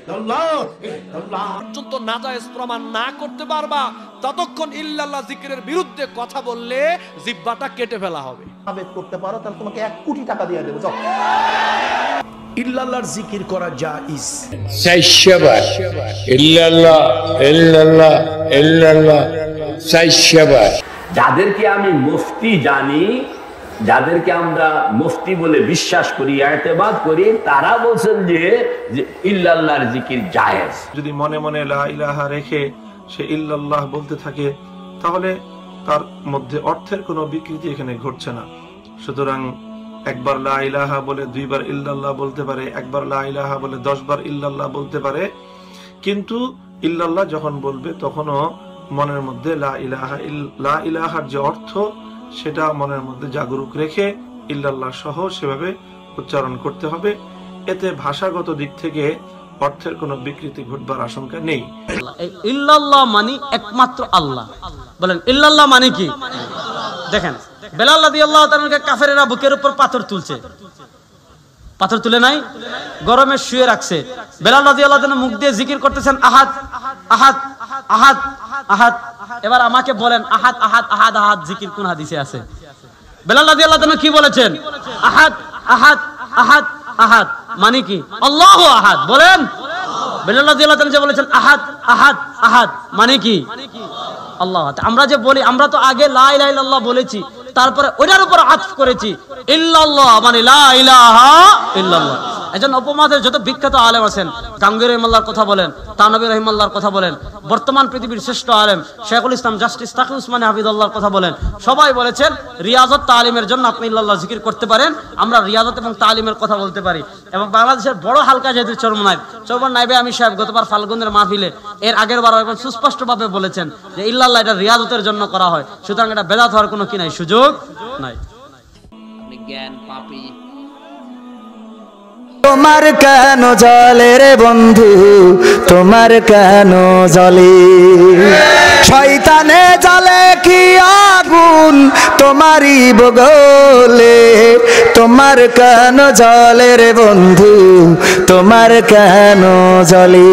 পর্যন্ত নাজায়েজ প্রমাণ না করতে পারবা ততক্ষণ ইল্লাল্লাহ জিকিরের বিরুদ্ধে কথা বললে জিহ্বাটা কেটে ফেলা হবে। আবেগ করতে পারো তাহলে তোমাকে 1 কোটি টাকা দিয়ে দেব। যাও। ইল্লাল্লাহর জিকির করা জায়েজ। সাইশাবার ইল্লাল্লাহ ইল্লাল্লাহ ইল্লাল্লাহ সাইশাবার। যাদেরকে আমি মুফতি জানি, যাদেরকে আমরা মুফতি বলে বিশ্বাস করি, ইতিবাদ করি, তারা বলছেন যে ইল্লাল্লাহর জিকির জায়েজ। যদি মনে মনে লা ইলাহা রেখে সে ইল্লাল্লাহ বলতে থাকে তাহলে তার মধ্যে অর্থের কোনো বিকৃতি এখানে ঘটছে না। সুতরাং একবার লা ইলাহা বলে 2 বার ইল্লাল্লাহ বলতে পারে, একবার লা ইলাহা বলে 10 বার ইল্লাল্লাহ বলতে পারে, কিন্তু ইল্লাল্লাহ যখন বলবে তখনও মনের মধ্যে লা ইলাহার যে অর্থ সেটা মনের মধ্যে জাগরুক রেখে ইল্লাল্লাহ সহ সেভাবে উচ্চারণ করতে হবে। এতে ভাষাগত দিক থেকে অর্থের কোনো বিকৃতি ঘটবার আশঙ্কা নেই। ইল্লাল্লাহ মানে একমাত্র আল্লাহ। বলেন ইল্লাল্লাহ মানে কি? দেখেন বেলাল রাদিয়াল্লাহু তাআলাকে কাফেরেরা বুকের উপর পাথর তুলছে, পাথর তুলে নাই, গরমে শুয়ে রাখছে। বেলাল রাদিয়াল্লাহু তাআলা মুখ দিয়ে জিকির করতেছেন আহাদ আহাদ আহাদ আহাদ। এবার আমাকে বলেন আহাদ আহাদ আহাদ আহাদ জিকির কোন হাদিসে আছে? বেলাল রাদিয়াল্লাহু তাআলা কি বলেছেন? আহাদ আহাদ আহাদ আহাদ মানে কি? আল্লাহু আহাদ। বলেন বেলাল রাদিয়াল্লাহু তাআলা যে বলেছেন আহাদ আহাদ আহাদ মানে কি? আল্লাহ। আমরা যে বলি, আমরা তো আগে লা ইলাহা ইল্লাল্লাহ বলেছি, তারপরে ওটার উপর আতফ করেছি ইল্লাল্লাহ মানে লা ইলাহা ইল্লাল্লাহ। এজন্য উপমহাদেশের যত বিখ্যাত আলেম আছেন, গাঙ্গুহি রাহিমাহুল্লাহর কথা বলেন, তানবী রাহিমাহুল্লাহর কথা বলেন, বর্তমান পৃথিবীর শ্রেষ্ঠ আলেম শেখুল ইসলাম জাস্টিস তাকি উসমানী হাফিজাল্লাহর কথা বলেন, সবাই বলেছেন রিয়াজত তালিমের জন্য আপনি ইল্লাল্লাহ জিকির করতে পারেন। আমরা রিয়াজত এবং তালিমের কথা বলতে পারি। এবং বাংলাদেশের বড় হালকা যেহেতু চরমন নাইবে আমি সাহেব গতবার ফাল্গুনের মাহফিলে এর আগের বার একবার সুস্পষ্টভাবে বলেছেন যে ইল্লাল্লাহ এটা রিয়াজতের জন্য করা হয়, সুতরাং এটা বেদাত হওয়ার কোনো কি নাই, সুযোগ নাই। আপনি জ্ঞান পাপী। তোমার কেন জলে রে বন্ধু, তোমার কেন জলে? শয়তানে জ্বলে কি আগুন তোমারই বগলে, তোমার কেন জলে রে বন্ধু, তোমার কেন জলে?